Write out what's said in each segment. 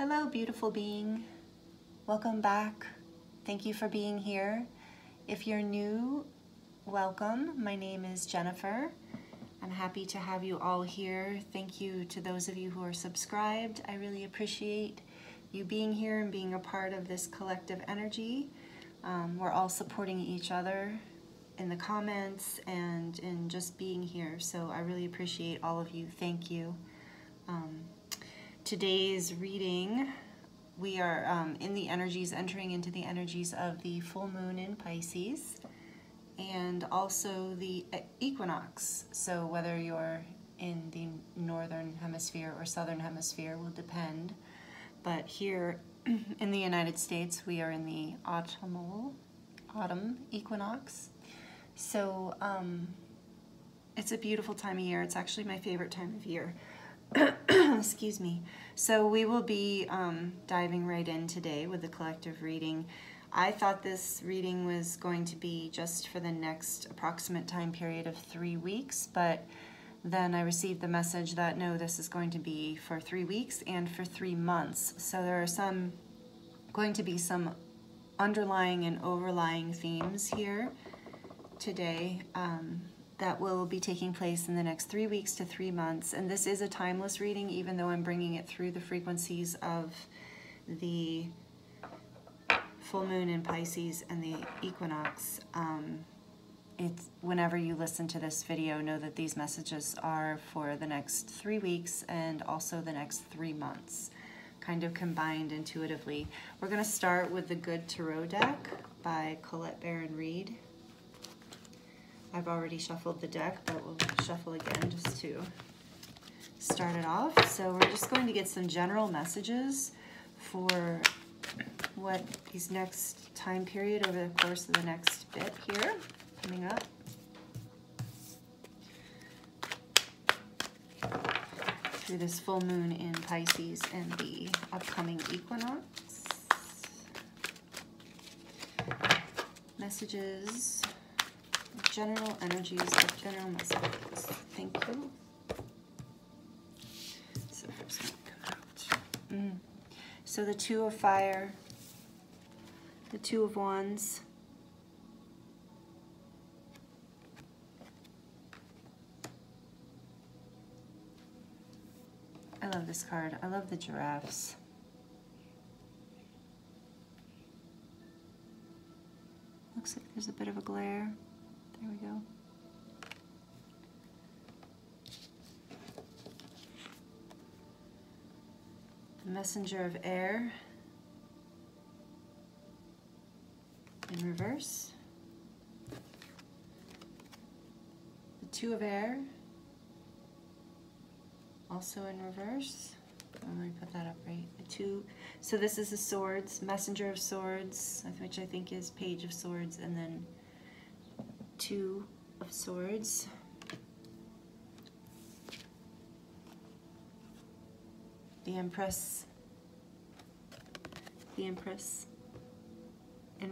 Hello, beautiful being. Welcome back. Thank you for being here. If you're new, welcome. My name is Jennifer. I'm happy to have you all here. Thank you to those of you who are subscribed. I really appreciate you being here and being a part of this collective energy. We're all supporting each other in the comments and in just being here. So I really appreciate all of you. Thank you. Today's reading, we are entering into the energies of the full moon in Pisces and also the equinox. So whether you're in the northern hemisphere or southern hemisphere will depend. But here in the United States, we are in the autumn equinox. So it's a beautiful time of year. It's actually my favorite time of year. Excuse me. So we will be diving right in today with the collective reading. I thought this reading was going to be just for the next approximate time period of 3 weeks, but then I received the message that no, this is going to be for 3 weeks and for 3 months. So there are going to be some underlying and overlying themes here today that will be taking place in the next 3 weeks to 3 months. And this is a timeless reading, even though I'm bringing it through the frequencies of the full moon in Pisces and the equinox. It's whenever you listen to this video, know that these messages are for the next 3 weeks and also the next 3 months, kind of combined intuitively. We're going to start with the Good Tarot deck by Colette Baron Reed. I've already shuffled the deck, but we'll shuffle again just to start it off. So we're just going to get some general messages for what these next time period over the course of the next bit here coming up. Through this full moon in Pisces and the upcoming equinox. Messages. General energies of general messages. Thank you. So first one come out. So the Two of Fire, the Two of Wands, I love this card. I love the giraffes. Looks like there's a bit of a glare. There we go. The Messenger of Air in reverse. The Two of Air also in reverse. Let me put that up right. The two. So this is the Swords, Messenger of Swords, which I think is Page of Swords, and then Two of Swords. The Empress in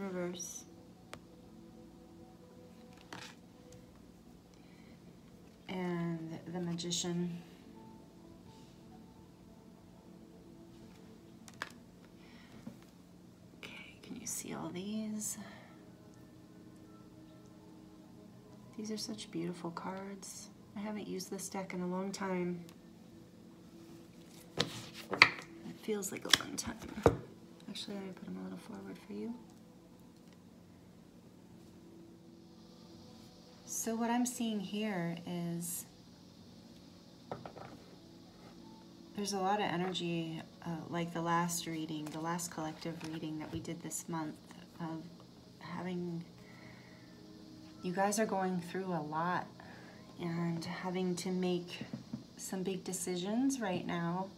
reverse. And the Magician. Okay, can you see all these? These are such beautiful cards. I haven't used this deck in a long time. It feels like a long time. Actually, let me put them a little forward for you. So what I'm seeing here is there's a lot of energy, like the last reading, the last collective reading that we did this month, of having... You guys are going through a lot and having to make some big decisions right now.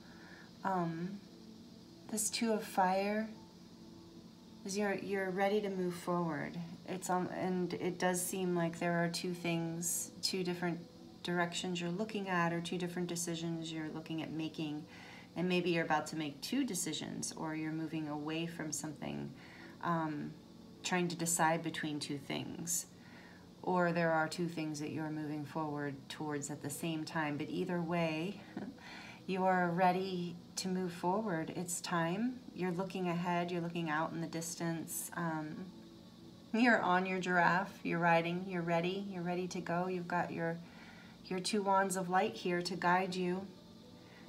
This Two of Fire is you're ready to move forward. And it does seem like there are two different directions you're looking at, or two different decisions you're looking at making, and maybe you're about to make 2 decisions, or you're moving away from something, trying to decide between 2 things. Or there are 2 things that you're moving forward towards at the same time. But either way, You are ready to move forward. It's time. You're looking ahead. You're looking out in the distance. You're on your giraffe. You're riding. You're ready. You're ready to go. You've got your two wands of light here to guide you.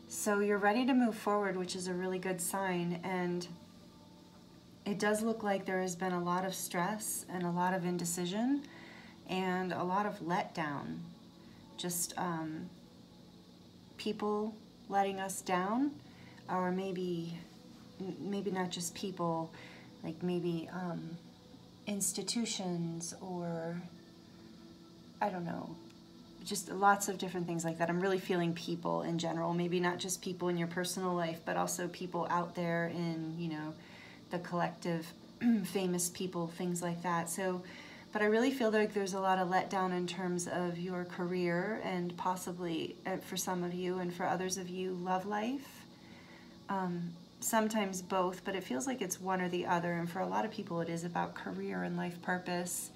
So you're ready to move forward, which is a really good sign. And it does look like there has been a lot of stress and a lot of indecision and a lot of letdown. Just people letting us down, or maybe not just people, like maybe institutions, or I don't know, just lots of different things like that. I'm really feeling people in general, maybe not just people in your personal life, but also people out there in, you know, the collective, famous people, things like that. So, but I really feel like there's a lot of letdown in terms of your career, and possibly for some of you, and for others of you, love life. Sometimes both, but it feels like it's one or the other. And for a lot of people, it is about career and life purpose.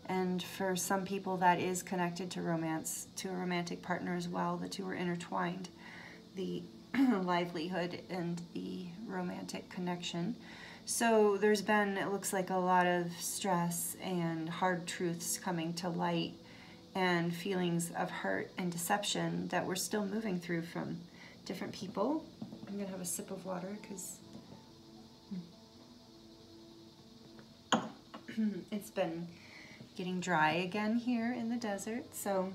And for some people, that is connected to romance, to a romantic partner as well. The two are intertwined, the livelihood and the romantic connection. So there's been, it looks like, a lot of stress and hard truths coming to light, and feelings of hurt and deception that we're still moving through from different people. I'm going to have a sip of water because it's been getting dry again here in the desert. So,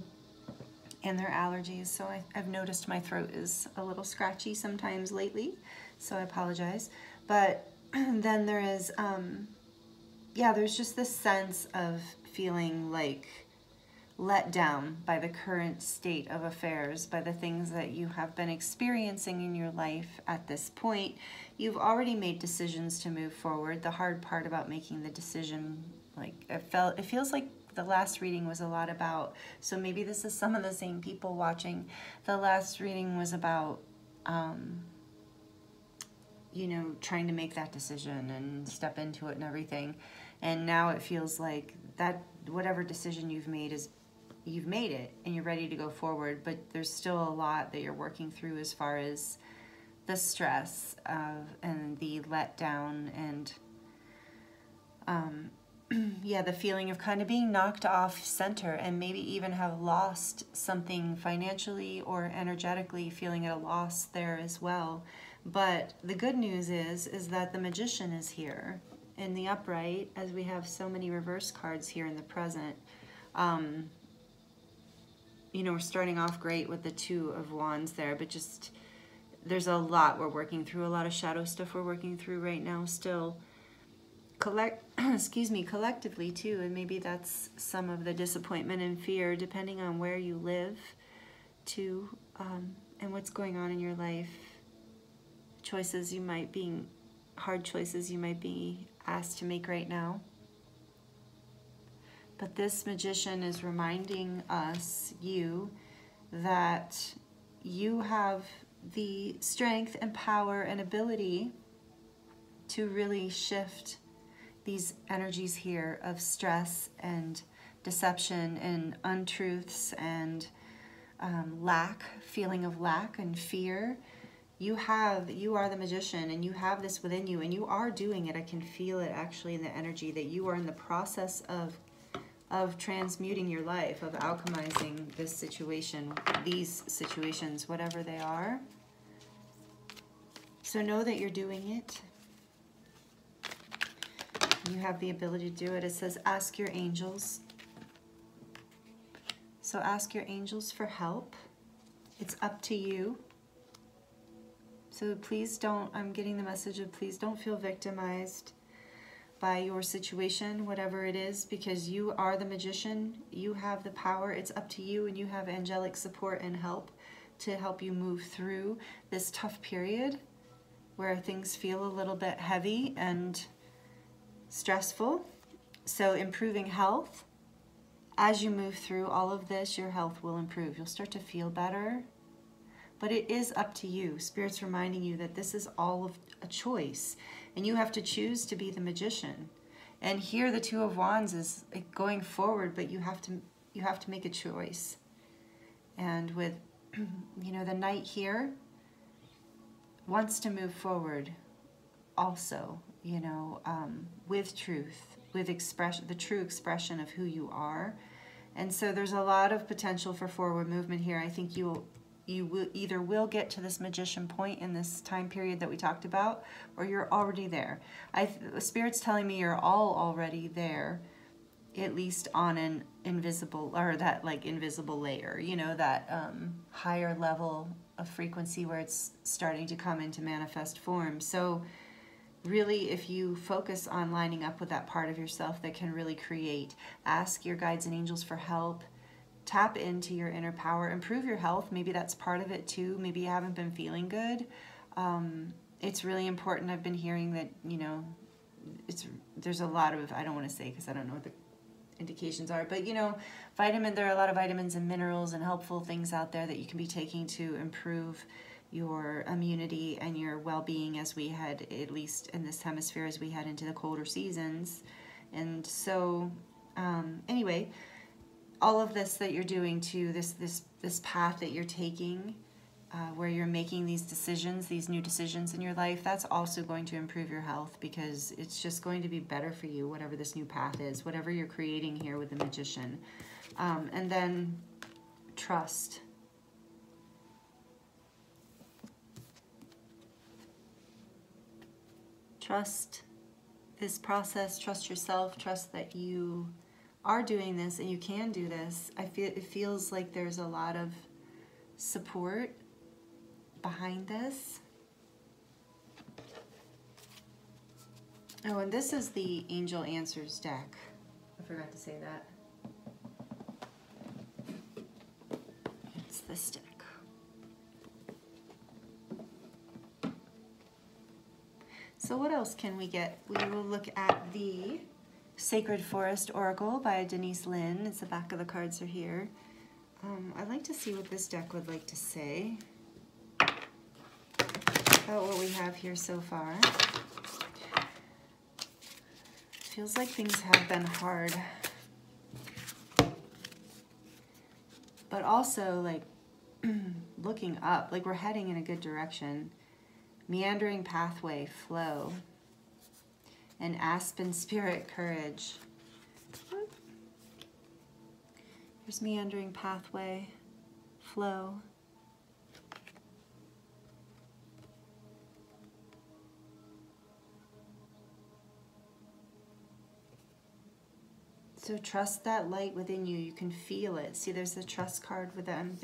and their allergies. So I've noticed my throat is a little scratchy sometimes lately. So I apologize. But then there is, yeah, there's just this sense of feeling like let down by the current state of affairs, by the things that you have been experiencing in your life at this point. You've already made decisions to move forward. The hard part about making the decision, like it feels like the last reading was a lot about, so maybe this is some of the same people watching. The last reading was about, you know, trying to make that decision and step into it and everything. And now it feels like that whatever decision you've made is, you've made it and you're ready to go forward, but there's still a lot that you're working through as far as the stress and the letdown and yeah, the feeling of kind of being knocked off center, and maybe even have lost something financially or energetically, feeling at a loss there as well. But the good news is that the Magician is here in the upright, as we have so many reverse cards here in the present. You know, we're starting off great with the Two of Wands there, but just there's a lot we're working through, a lot of shadow stuff we're working through right now still. Collectively too, and maybe that's some of the disappointment and fear, depending on where you live too, and what's going on in your life. Choices you might be, hard choices you might be asked to make right now. But this Magician is reminding us, you, that you have the strength and power and ability to really shift these energies here of stress and deception and untruths and lack, feeling of lack and fear. You are the Magician, and you have this within you, and you are doing it. I can feel it actually in the energy that you are in the process of transmuting your life, of alchemizing this situation, these situations, whatever they are. So know that you're doing it. You have the ability to do it. It says, ask your angels. So ask your angels for help. It's up to you. So please don't, I'm getting the message of please don't feel victimized by your situation, whatever it is, because you are the Magician. You have the power. It's up to you, and you have angelic support and help to help you move through this tough period where things feel a little bit heavy and stressful. So improving health. As you move through all of this, your health will improve. You'll start to feel better. But it is up to you. Spirit's reminding you that this is all of a choice, and you have to choose to be the Magician. And here the Two of Wands is going forward, but you have to make a choice. And with, you know, the Knight here, wants to move forward also, you know, with truth, with expression, the true expression of who you are. And so there's a lot of potential for forward movement here. I think you will either will get to this magician point in this time period that we talked about, or you're already there. Spirit's telling me you're all already there, at least on an invisible, or that like invisible layer, you know, that higher level of frequency where it's starting to come into manifest form. So really, if you focus on lining up with that part of yourself that can really create, ask your guides and angels for help, tap into your inner power, improve your health. Maybe that's part of it too. Maybe you haven't been feeling good. It's really important. I've been hearing that, you know, there's a lot of, I don't want to say because I don't know what the indications are, but you know, there are a lot of vitamins and minerals and helpful things out there that you can be taking to improve your immunity and your well-being as we head, at least in this hemisphere, as we head into the colder seasons. And so anyway, all of this that you're doing to this path that you're taking, where you're making these decisions, these new decisions in your life, that's also going to improve your health, because it's just going to be better for you, whatever this new path is, whatever you're creating here with the magician. And then trust. Trust this process, trust yourself, trust that you are doing this and you can do this. It feels like there's a lot of support behind this. Oh, and this is the Angel Answers deck. I forgot to say that. It's this deck. So what else can we get? We will look at the Sacred Forest Oracle by Denise Lynn. It's the back of the cards are here. I'd like to see what this deck would like to say about what we have here so far. Feels like things have been hard, but also like looking up, like we're heading in a good direction. Meandering pathway, flow, and aspen spirit, courage. Here's meandering pathway, flow. So trust that light within you. You can feel it. See, there's the trust card with it. I'm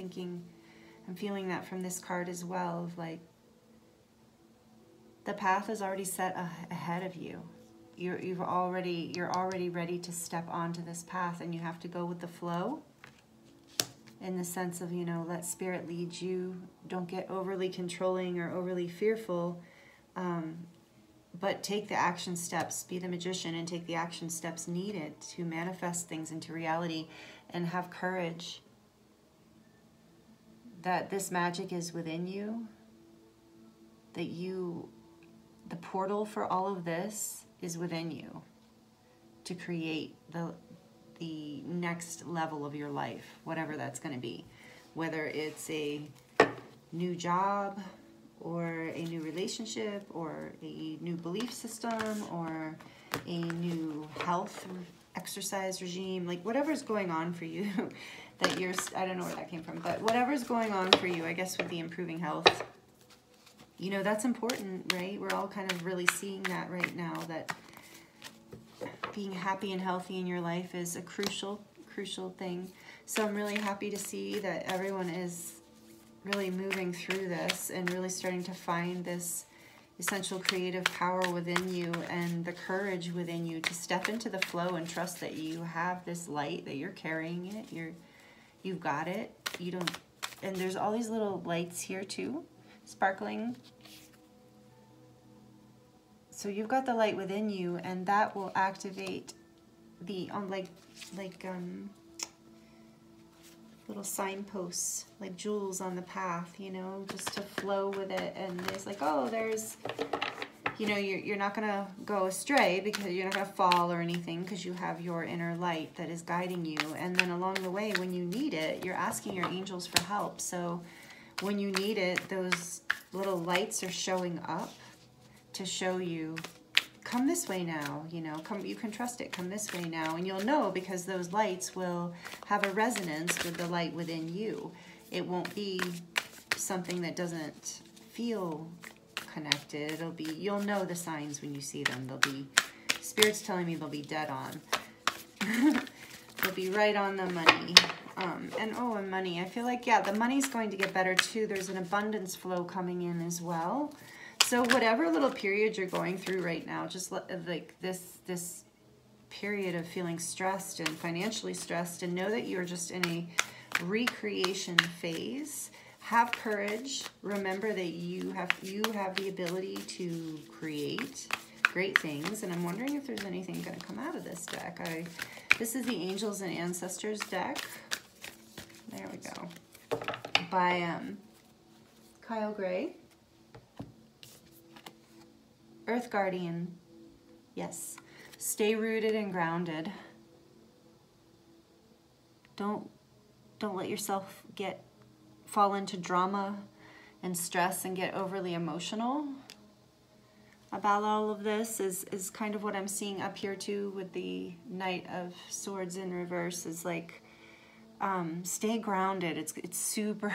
feeling that from this card as well, of like, the path is already set ahead of you. You're already ready to step onto this path, and you have to go with the flow, in the sense of, you know, let spirit lead you. Don't get overly controlling or overly fearful, but take the action steps. Be the magician and take the action steps needed to manifest things into reality, and have courage that this magic is within you, that the portal for all of this is within you to create the next level of your life, whatever that's going to be. Whether it's a new job, or a new relationship, or a new belief system, or a new health exercise regime, like whatever's going on for you, that you're, I don't know where that came from, but whatever's going on for you, I guess with the improving health, you know, that's important, right? We're all kind of really seeing that right now, that being happy and healthy in your life is a crucial thing. So I'm really happy to see that everyone is really moving through this and really starting to find this essential creative power within you and the courage within you to step into the flow and trust that you have this light, that you're carrying it, you've got it. You don't, and there's all these little lights here too, sparkling. So you've got the light within you, and that will activate the little signposts, like jewels on the path, you know, just to flow with it. And there's like, oh, there's, you know, you're not gonna go astray, because you're not gonna fall or anything, because you have your inner light that is guiding you. And then along the way, when you need it, you're asking your angels for help. So when you need it, those little lights are showing up to show you, come this way now, you know, come, you can trust it, come this way now. And you'll know because those lights will have a resonance with the light within you. It won't be something that doesn't feel connected. It'll be, you'll know the signs when you see them. They'll be, Spirit's telling me they'll be dead on. They'll be right on the money. And money. I feel like, yeah, the money's going to get better too. There's an abundance flow coming in as well. So whatever little period you're going through right now, just like this period of feeling stressed and financially stressed, and know that you're just in a recreation phase. Have courage. Remember that you have the ability to create great things. And I'm wondering if there's anything going to come out of this deck. This is the Angels and Ancestors deck. There we go. By Kyle Gray. Earth Guardian. Yes. Stay rooted and grounded. Don't let yourself fall into drama and stress and get overly emotional about all of this is kind of what I'm seeing up here too with the Knight of Swords in reverse. Is like, stay grounded. It's super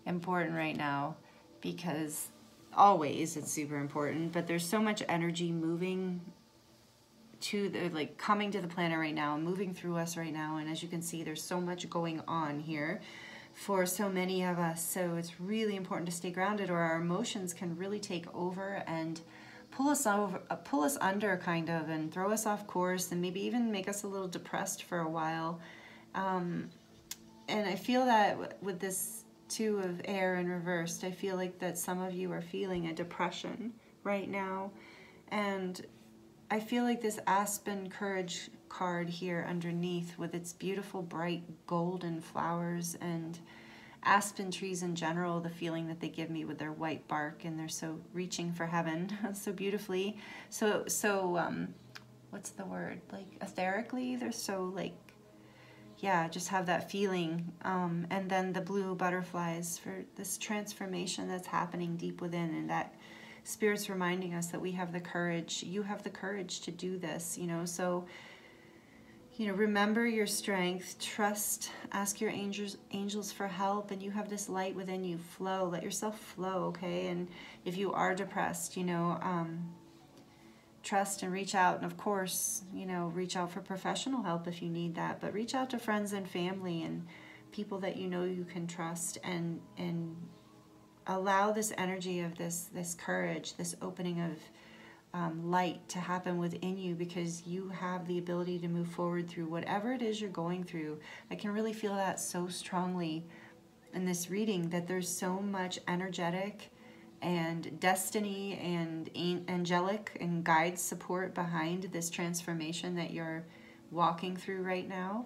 important right now, because always it's super important, but there's so much energy moving to the, like, coming to the planet right now, moving through us right now. And as you can see, there's so much going on here for so many of us. So it's really important to stay grounded, or our emotions can really take over and pull us under kind of, and throw us off course, and maybe even make us a little depressed for a while. And I feel that with this Two of Air in reversed, I feel like that some of you are feeling a depression right now. And I feel like this Aspen Courage card here underneath, with its beautiful bright golden flowers and aspen trees in general, the feeling that they give me with their white bark, and they're so reaching for heaven so beautifully. So what's the word, like etherically, they're so like, yeah, just have that feeling. And then the blue butterflies for this transformation that's happening deep within, and that Spirit's reminding us that we have the courage. You have the courage to do this, you know. So, you know, remember your strength, trust, ask your angels for help, and you have this light within you. Flow, let yourself flow, okay? And if you are depressed, you know, trust and reach out. And of course, you know, reach out for professional help if you need that, but reach out to friends and family and people that you know you can trust, and allow this energy of this courage, this opening of light to happen within you, because you have the ability to move forward through whatever it is you're going through. I can really feel that so strongly in this reading, that there's so much energetic and destiny and angelic and guide support behind this transformation that you're walking through right now.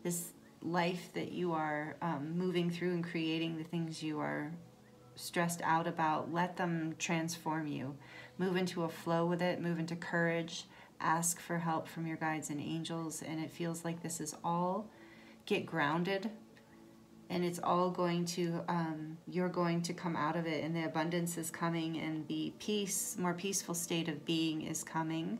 This life that you are moving through and creating, the things you are stressed out about, let them transform you. Move into a flow with it, move into courage, ask for help from your guides and angels, and it feels like this is all, get grounded, and it's all going to, you're going to come out of it, and the abundance is coming, and the peace, more peaceful state of being is coming.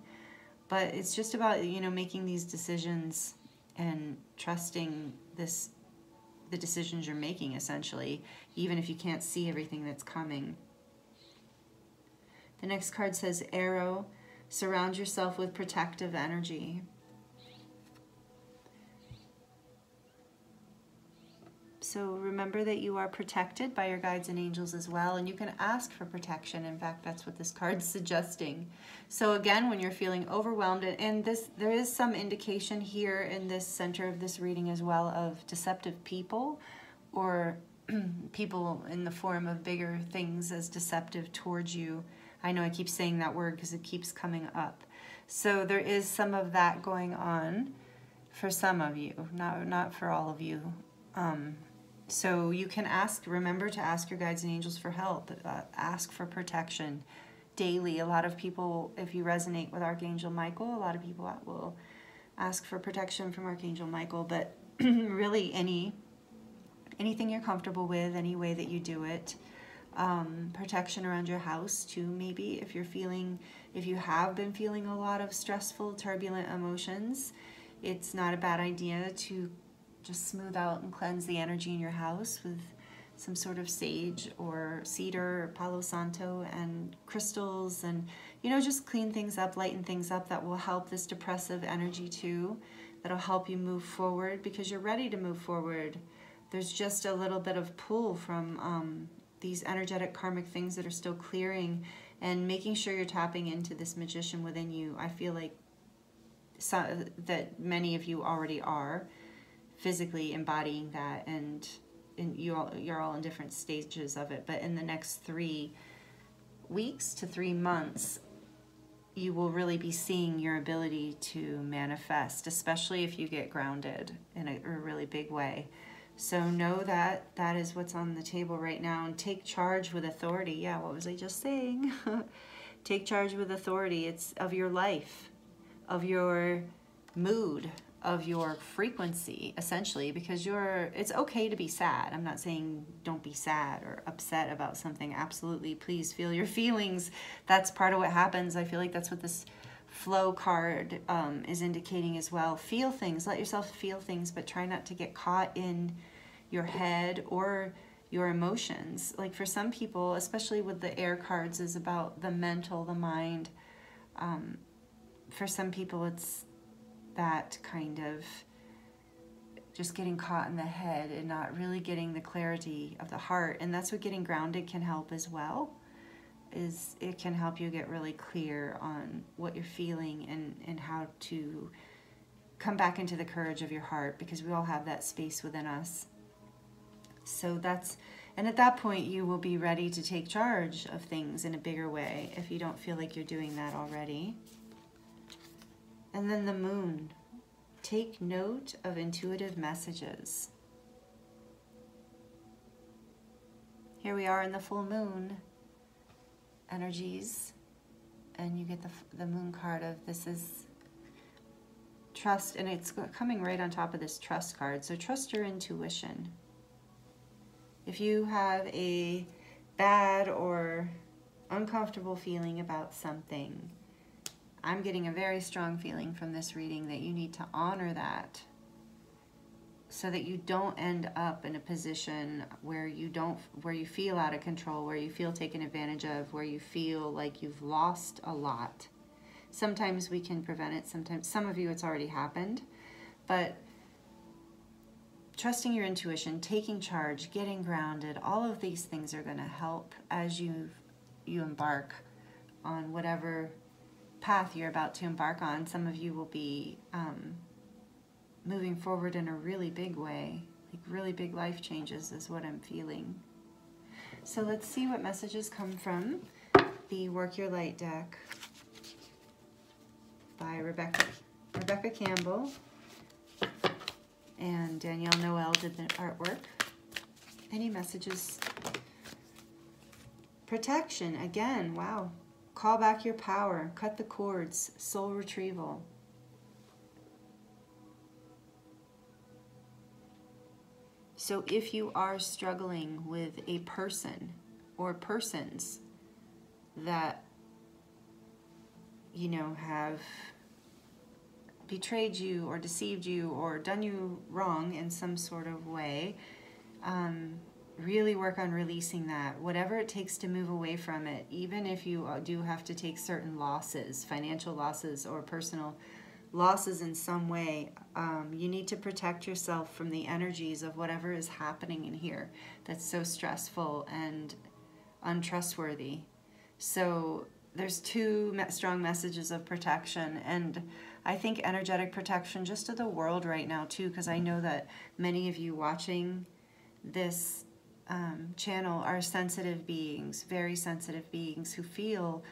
But it's just about, you know, making these decisions and trusting the decisions you're making, essentially, even if you can't see everything that's coming. The next card says Arrow. Surround yourself with protective energy. So remember that you are protected by your guides and angels as well, and you can ask for protection. In fact, that's what this card's suggesting. So again, when you're feeling overwhelmed, and there is some indication here in this center of this reading as well of deceptive people, or people in the form of bigger things as deceptive towards you. I know I keep saying that word because it keeps coming up. So there is some of that going on for some of you, not for all of you. So you can ask, remember to ask your guides and angels for help, ask for protection daily. A lot of people, if you resonate with Archangel Michael, a lot of people will ask for protection from Archangel Michael, but really anything you're comfortable with, any way that you do it. protection around your house too, maybe if you have been feeling a lot of stressful, turbulent emotions. It's not a bad idea to just smooth out and cleanse the energy in your house with some sort of sage or cedar or palo santo and crystals, and just clean things up, lighten things up. That will help this depressive energy too. That'll help you move forward because you're ready to move forward. There's just a little bit of pull from these energetic karmic things that are still clearing, and making sure you're tapping into this magician within you. I feel like that many of you already are physically embodying that, and you're all in different stages of it. But in the next 3 weeks to 3 months, you will really be seeing your ability to manifest, especially if you get grounded in a really big way. So know that that is what's on the table right now, and take charge with authority. Yeah, what was I just saying? Take charge with authority. It's of your life, of your mood, of your frequency, essentially, because it's okay to be sad. I'm not saying don't be sad or upset about something. Absolutely, please feel your feelings. That's part of what happens. I feel like that's what this flow card is indicating as well. Feel things, let yourself feel things, but try not to get caught in your head or your emotions. Like for some people, especially with the air cards, is about the mental, the mind. For some people, it's that kind of just getting caught in the head and not really getting the clarity of the heart. And that's what getting grounded can help as well, is it can help you get really clear on what you're feeling and how to come back into the courage of your heart, because we all have that space within us. So and at that point you will be ready to take charge of things in a bigger way if you don't feel like you're doing that already. And then the moon. Take note of intuitive messages. Here we are in the full moon energies, and you get the moon card of this is trust, and it's coming right on top of this trust card. So trust your intuition. If you have a bad or uncomfortable feeling about something, I'm getting a very strong feeling from this reading that you need to honor that, so that you don't end up in a position where you feel out of control, where you feel taken advantage of, where you feel like you've lost a lot. Sometimes we can prevent it. Sometimes, some of you, it's already happened. But trusting your intuition, taking charge, getting grounded, all of these things are going to help as you embark on whatever path you're about to embark on. Some of you will be moving forward in a really big way, like really big life changes is what I'm feeling. So let's see what messages come from the Work Your Light deck by Rebecca Campbell, and Danielle Noel did the artwork. Any messages? Protection, again, wow. Call back your power, cut the cords, soul retrieval. So if you are struggling with a person or persons that, have betrayed you or deceived you or done you wrong in some sort of way, really work on releasing that, whatever it takes to move away from it, even if you do have to take certain losses, financial losses or personal losses in some way. You need to protect yourself from the energies of whatever is happening in here that's so stressful and untrustworthy. So there's two strong messages of protection, and I think energetic protection just to the world right now too, because I know that many of you watching this channel are sensitive beings, very sensitive beings who feel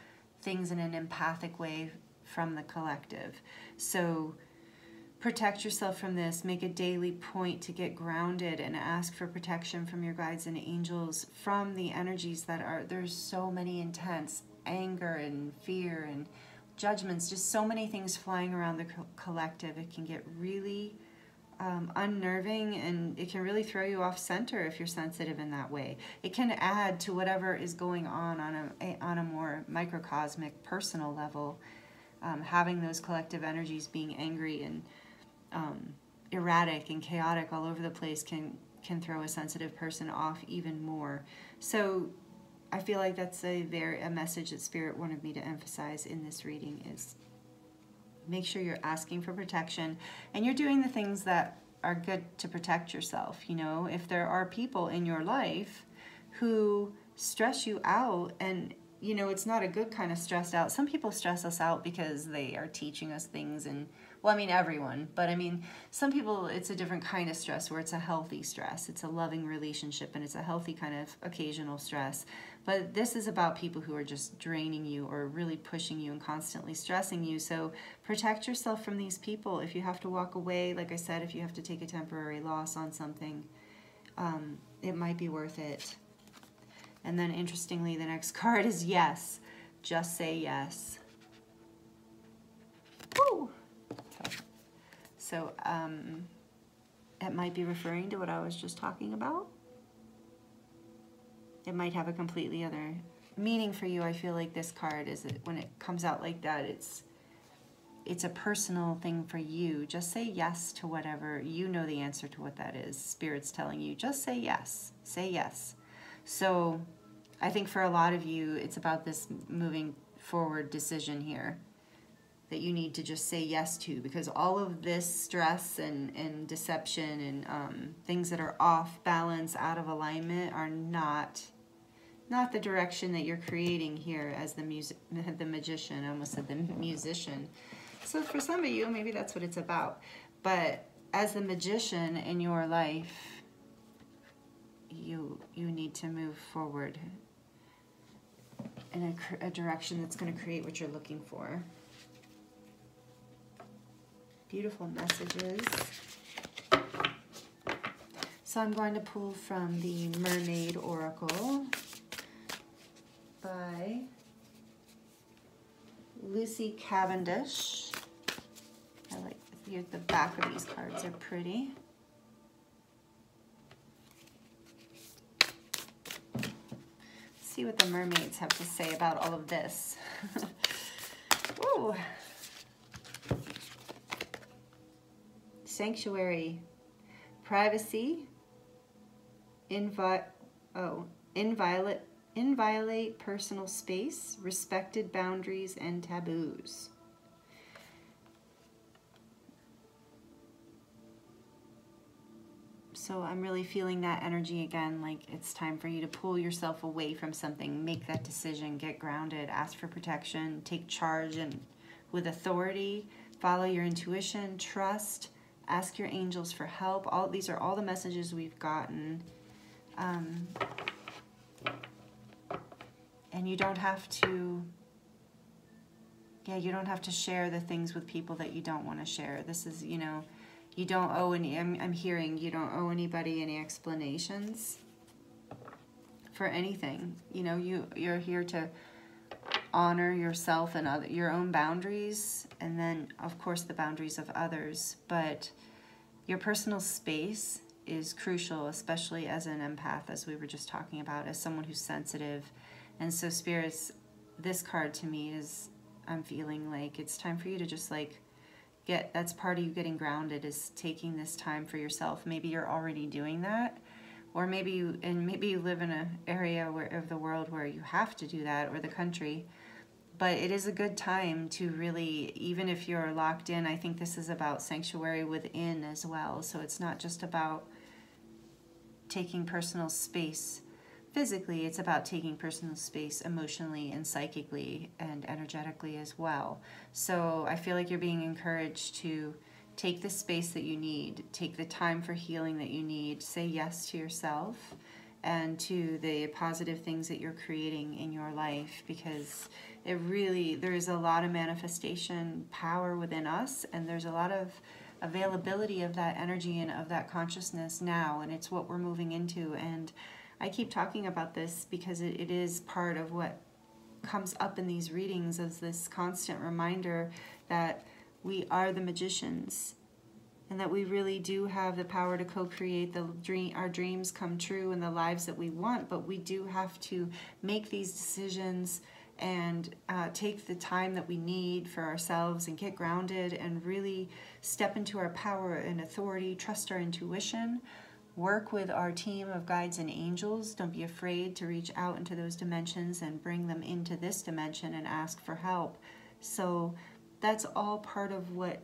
things in an empathic way from the collective. So protect yourself from this. Make a daily point to get grounded and ask for protection from your guides and angels from the energies that there's so many intense anger and fear and judgments, just so many things flying around the collective. It can get really unnerving, and it can really throw you off center if you're sensitive in that way. It can add to whatever is going on a more microcosmic personal level. Having those collective energies being angry and erratic and chaotic all over the place can throw a sensitive person off even more. So I feel like that's a message that Spirit wanted me to emphasize in this reading is make sure you're asking for protection and you're doing the things that are good to protect yourself. You know, if there are people in your life who stress you out, and you know, it's not a good kind of stressed out. Some people stress us out because they are teaching us things, and well, I mean everyone, but I mean some people, it's a different kind of stress where it's a healthy stress. It's a loving relationship and it's a healthy kind of occasional stress. But this is about people who are just draining you or really pushing you and constantly stressing you. So protect yourself from these people. If you have to walk away, like I said, if you have to take a temporary loss on something, it might be worth it. And then interestingly, the next card is yes. Just say yes. Woo! So it might be referring to what I was just talking about. It might have a completely other meaning for you. I feel like this card is when it comes out like that, it's a personal thing for you. Just say yes to whatever. You know the answer to what that is. Spirit's telling you, just say yes. Say yes. So I think for a lot of you, it's about this moving forward decision here that you need to just say yes to, because all of this stress and deception and things that are off balance, out of alignment, are not the direction that you're creating here as the magician. I almost said the musician. So for some of you, maybe that's what it's about. But as the magician in your life, you need to move forward in a direction that's going to create what you're looking for. Beautiful messages. So I'm going to pull from the Mermaid Oracle by Lucy Cavendish. I like the back of these cards are pretty. See what the mermaids have to say about all of this. Ooh. Sanctuary, privacy, inviolate personal space, respected boundaries, and taboos. So I'm really feeling that energy again, like it's time for you to pull yourself away from something, make that decision, get grounded, ask for protection, take charge and with authority, follow your intuition, trust, ask your angels for help. All these are all the messages we've gotten. And you don't have to, you don't have to share the things with people that you don't want to share. This is, you know, you don't owe any, I'm hearing you don't owe anybody any explanations for anything. You know, you're here to honor yourself and your own boundaries, and then of course the boundaries of others. But your personal space is crucial, especially as an empath, as we were just talking about, as someone who's sensitive. And so spirits, this card to me is, I'm feeling like it's time for you to just like that's part of you getting grounded, is taking this time for yourself. Maybe you're already doing that, or maybe you live in an area of the world where you have to do that, or the country. But it is a good time to really, even if you're locked in, I think this is about sanctuary within as well. So it's not just about taking personal space physically, it's about taking personal space emotionally and psychically and energetically as well. So I feel like you're being encouraged to take the space that you need, take the time for healing that you need, say yes to yourself and to the positive things that you're creating in your life, because it really, there's a lot of manifestation power within us, and there's a lot of availability of that energy and of that consciousness now, and it's what we're moving into. And I keep talking about this because it is part of what comes up in these readings, as this constant reminder that we are the magicians. and that we really do have the power to co-create our dreams come true and the lives that we want, but we do have to make these decisions and take the time that we need for ourselves and get grounded and really step into our power and authority, trust our intuition, work with our team of guides and angels. Don't be afraid to reach out into those dimensions and bring them into this dimension and ask for help. So that's all part of what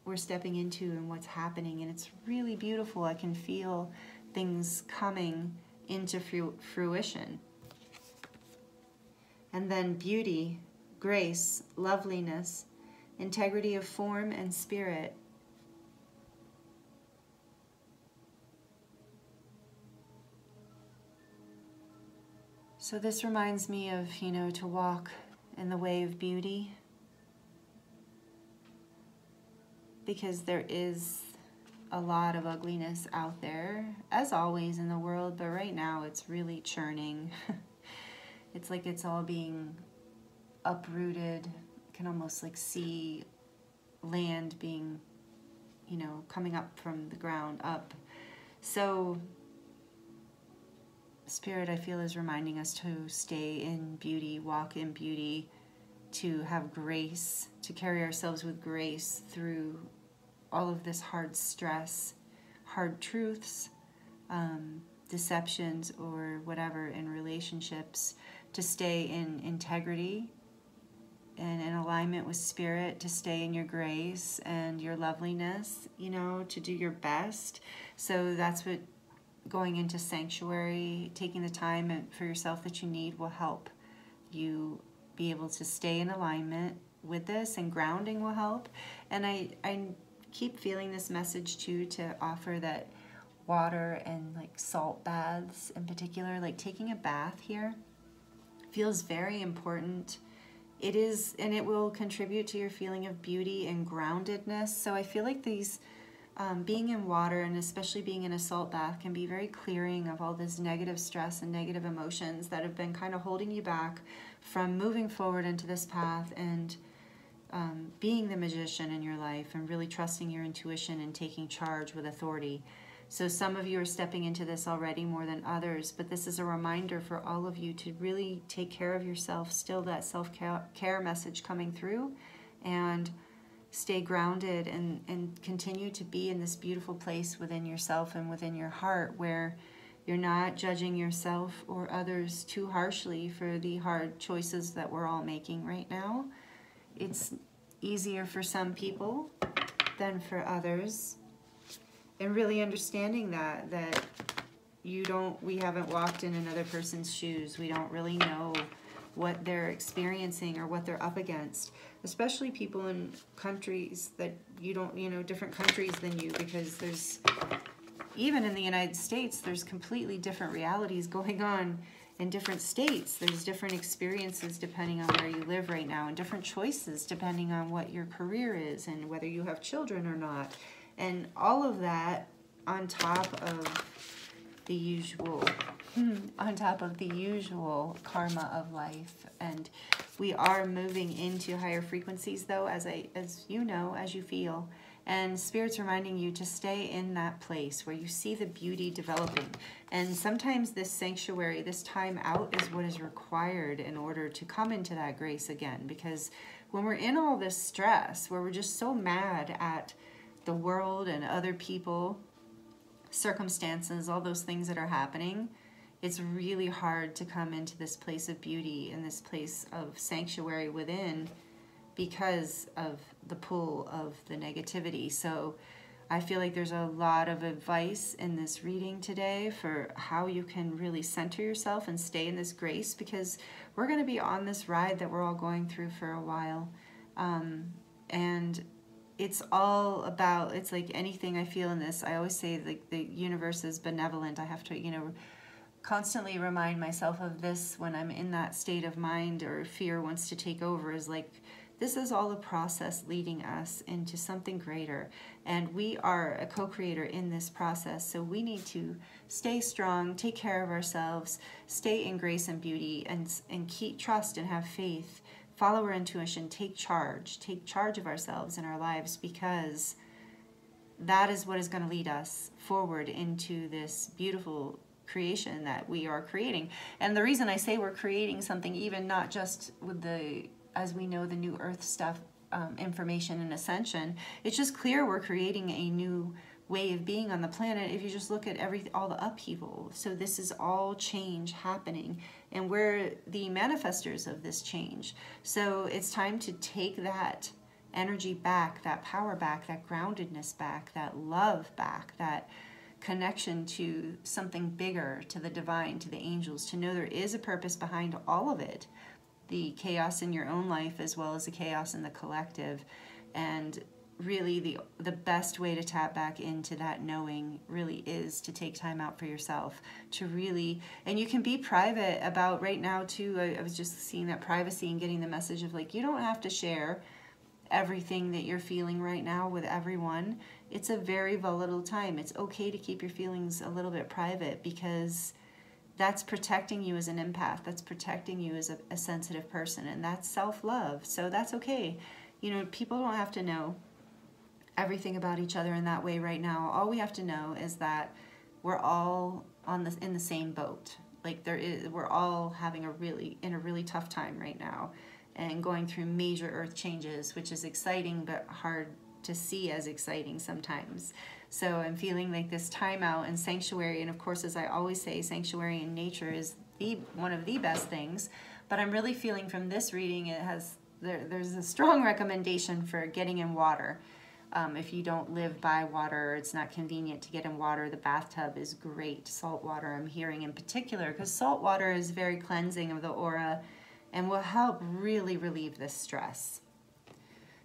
we're stepping into and what's happening, and it's really beautiful. I can feel things coming into fruition. And then beauty, grace, loveliness, integrity of form and spirit. So this reminds me of, to walk in the way of beauty, because there is a lot of ugliness out there, as always in the world, but right now it's really churning. It's like it's all being uprooted. You can almost like see land being, coming up from the ground up. So Spirit, I feel, is reminding us to stay in beauty, walk in beauty, to have grace, to carry ourselves with grace through all of this hard stress, hard truths, deceptions, or whatever in relationships, to stay in integrity and in alignment with Spirit, to stay in your grace and your loveliness, to do your best. So that's what going into sanctuary, taking the time for yourself that you need, will help you be able to stay in alignment with this, and grounding will help. And I keep feeling this message too, to offer that water and like salt baths in particular, like taking a bath here, feels very important. It is, and it will contribute to your feeling of beauty and groundedness. So I feel like these being in water, and especially being in a salt bath, can be very clearing of all this negative stress and negative emotions that have been kind of holding you back from moving forward into this path and being the magician in your life and really trusting your intuition and taking charge with authority. So some of you are stepping into this already more than others, but this is a reminder for all of you to really take care of yourself, still that self-care message coming through, and stay grounded and continue to be in this beautiful place within yourself and within your heart, where you're not judging yourself or others too harshly for the hard choices that we're all making right now. It's easier for some people than for others. And really understanding that we haven't walked in another person's shoes. We don't really know what they're experiencing or what they're up against, especially people in countries that you don't, different countries than you, because there's, even in the United States, there's completely different realities going on in different states. There's different experiences depending on where you live right now, and different choices depending on what your career is and whether you have children or not. And all of that on top of the usual, karma of life. And we are moving into higher frequencies, though, as you feel. And Spirit's reminding you to stay in that place where you see the beauty developing. And sometimes this sanctuary, this time out, is what is required in order to come into that grace again. Because when we're in all this stress, where we're just so mad at the world and other people, circumstances, all those things that are happening, it's really hard to come into this place of beauty and this place of sanctuary within, because of the pull of the negativity. So I feel like there's a lot of advice in this reading today for how you can really center yourself and stay in this grace, because we're going to be on this ride that we're all going through for a while. And it's all about, it's like anything I feel in this, I always say, like, the universe is benevolent. I have to, constantly remind myself of this when I'm in that state of mind or fear wants to take over, is like, this is all a process leading us into something greater. And we are a co-creator in this process. So we need to stay strong, take care of ourselves, stay in grace and beauty, and keep trust and have faith. Follow our intuition, take charge of ourselves and our lives, because that is what is going to lead us forward into this beautiful creation that we are creating. And the reason I say we're creating something, even not just with the, as we know, the new earth stuff, information and ascension, it's just clear we're creating a new way of being on the planet if you just look at all the upheaval. So this is all change happening, and we're the manifestors of this change. So it's time to take that energy back, that power back, that groundedness back, that love back, that connection to something bigger, to the divine, to the angels, to know there is a purpose behind all of it, the chaos in your own life as well as the chaos in the collective. And really the best way to tap back into that knowing really is to take time out for yourself, to really, and you can be private about right now too. I was just seeing that privacy and getting the message of like, you don't have to share everything that you're feeling right now with everyone. It's a very volatile time. It's okay to keep your feelings a little bit private, because that's protecting you as an empath. That's protecting you as a sensitive person, and that's self-love. So that's okay. You know, people don't have to know everything about each other in that way right now. All we have to know is that we're all in the same boat. Like we're all having in a really tough time right now, and going through major earth changes, which is exciting but hard to see as exciting sometimes. So I'm feeling like this timeout and sanctuary, and of course, as I always say, sanctuary in nature is one of the best things. But I'm really feeling from this reading, there's a strong recommendation for getting in water. If you don't live by water, it's not convenient to get in water, the bathtub is great. Salt water, I'm hearing in particular, because salt water is very cleansing of the aura and will help really relieve this stress.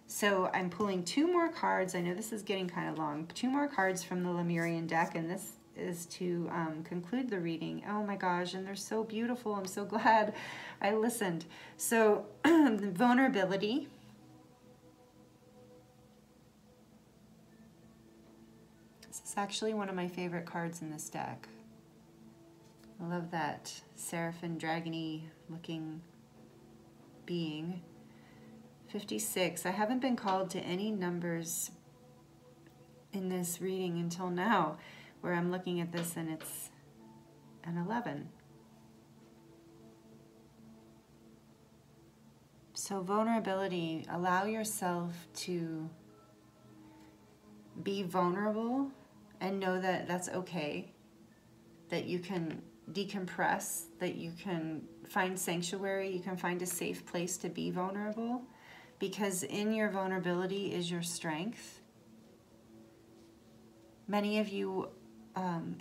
So I'm pulling 2 more cards. I know this is getting kind of long. 2 more cards from the Lemurian deck, and this is to conclude the reading. Oh my gosh, and they're so beautiful. I'm so glad I listened. So vulnerability. This is actually one of my favorite cards in this deck. I love that seraphim, dragony looking being. 56. I haven't been called to any numbers in this reading until now, where I'm looking at this and it's an 11. So vulnerability, allow yourself to be vulnerable and know that that's okay, that you can decompress, that you can find sanctuary, you can find a safe place to be vulnerable, because in your vulnerability is your strength. Many of you,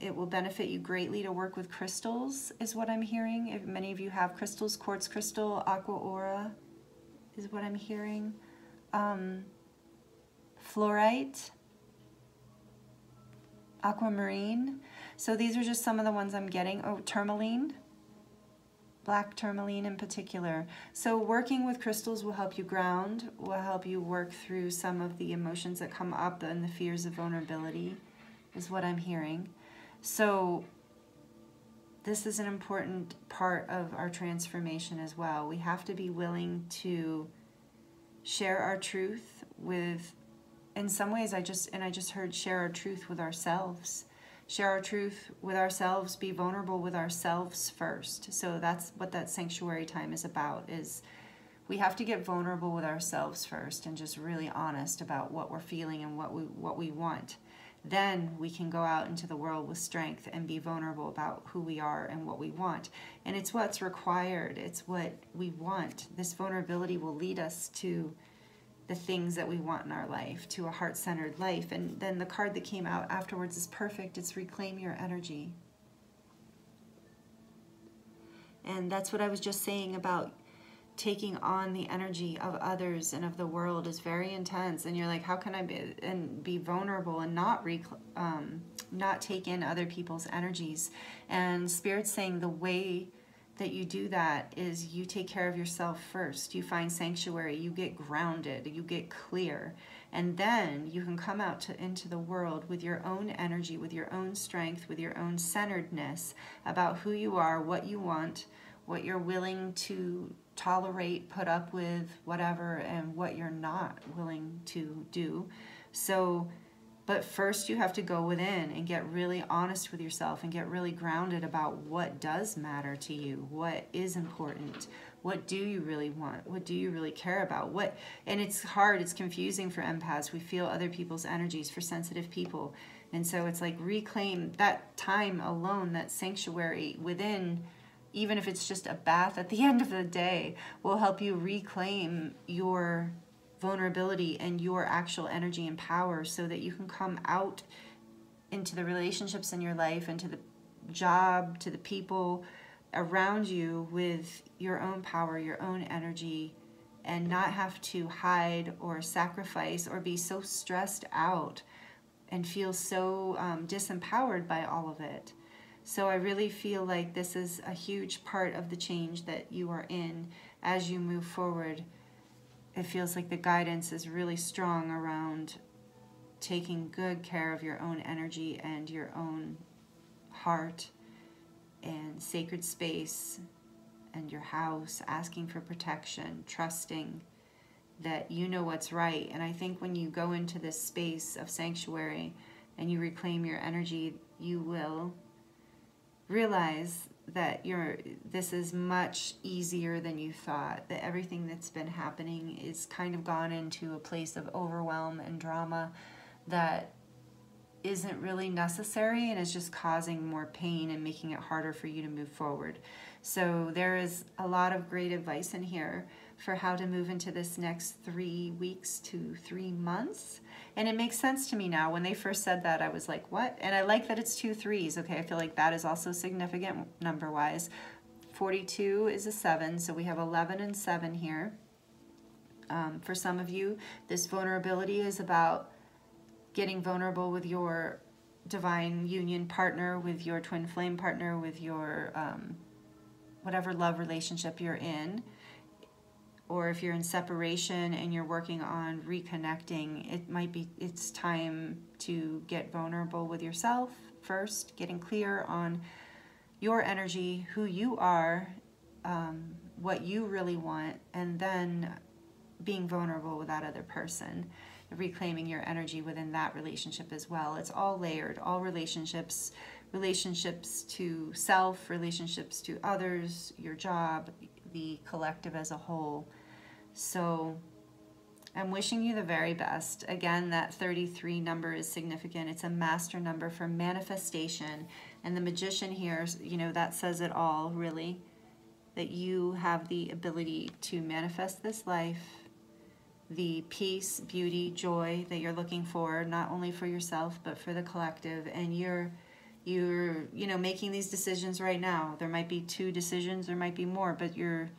it will benefit you greatly to work with crystals, is what I'm hearing. If many of you have crystals, quartz crystal, aqua aura is what I'm hearing. Fluorite, aquamarine. So these are just some of the ones I'm getting. Oh, tourmaline, black tourmaline in particular. So working with crystals will help you ground, will help you work through some of the emotions that come up and the fears of vulnerability, is what I'm hearing. So this is an important part of our transformation as well. We have to be willing to share our truth with, in some ways I just heard share our truth with ourselves. Share our truth with ourselves, be vulnerable with ourselves first. So that's what that sanctuary time is about, is we have to get vulnerable with ourselves first and just really honest about what we're feeling and what we want. Then we can go out into the world with strength and be vulnerable about who we are and what we want. And it's what's required. It's what we want. This vulnerability will lead us to the things that we want in our life, to a heart-centered life. And then the card that came out afterwards is perfect. It's reclaim your energy. And that's what I was just saying about taking on the energy of others and of the world is very intense. And you're like, how can I be vulnerable and not take in other people's energies? And Spirit's saying the way that you do that is you take care of yourself first. You find sanctuary, you get grounded, you get clear, and then you can come out into the world with your own energy, with your own strength, with your own centeredness about who you are, what you want, what you're willing to tolerate, put up with, whatever, and what you're not willing to do. So But first you have to go within and get really honest with yourself and get really grounded about what does matter to you, what is important, what do you really want, what do you really care about, and it's hard, it's confusing for empaths. We feel other people's energies. For sensitive people. And so it's like reclaim that time alone, that sanctuary within, even if it's just a bath at the end of the day, will help you reclaim your vulnerability and your actual energy and power so that you can come out into the relationships in your life, into the job, to the people around you with your own power, your own energy, and not have to hide or sacrifice or be so stressed out and feel so disempowered by all of it. So I really feel like this is a huge part of the change that you are in as you move forward. It feels like the guidance is really strong around taking good care of your own energy and your own heart and sacred space and your house, asking for protection, trusting that you know what's right. And I think when you go into this space of sanctuary and you reclaim your energy, you will realize that this is much easier than you thought, that everything that's been happening is kind of gone into a place of overwhelm and drama that isn't really necessary and is just causing more pain and making it harder for you to move forward. So there is a lot of great advice in here for how to move into this next 3 weeks to 3 months. And it makes sense to me now. When they first said that, I was like, what? And I like that it's 2 3s. Okay, I feel like that is also significant number-wise. 42 is a 7, so we have 11 and 7 here. For some of you, this vulnerability is about getting vulnerable with your divine union partner, with your twin flame partner, with your whatever love relationship you're in. Or if you're in separation and you're working on reconnecting, it's time to get vulnerable with yourself first, getting clear on your energy, who you are, what you really want, and then being vulnerable with that other person, reclaiming your energy within that relationship as well. It's all layered, all relationships to self, relationships to others, your job, the collective as a whole. So I'm wishing you the very best. Again, that 33 number is significant. It's a master number for manifestation. And the Magician here, that says it all, really. That you have the ability to manifest this life, the peace, beauty, joy that you're looking for, not only for yourself, but for the collective. And you're making these decisions right now. There might be 2 decisions, there might be more, but you're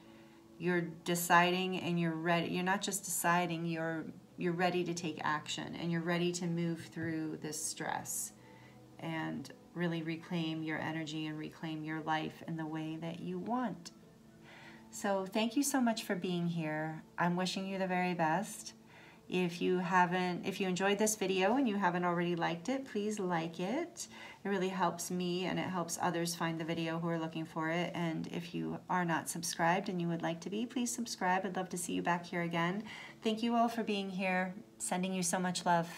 deciding and you're ready. You're not just deciding, you're ready to take action, and you're ready to move through this stress and really reclaim your energy and reclaim your life in the way that you want. So thank you so much for being here. I'm wishing you the very best. If you enjoyed this video and you haven't already liked it, please like it. It really helps me and it helps others find the video who are looking for it. And if you are not subscribed and you would like to be, please subscribe. I'd love to see you back here again. Thank you all for being here. Sending you so much love.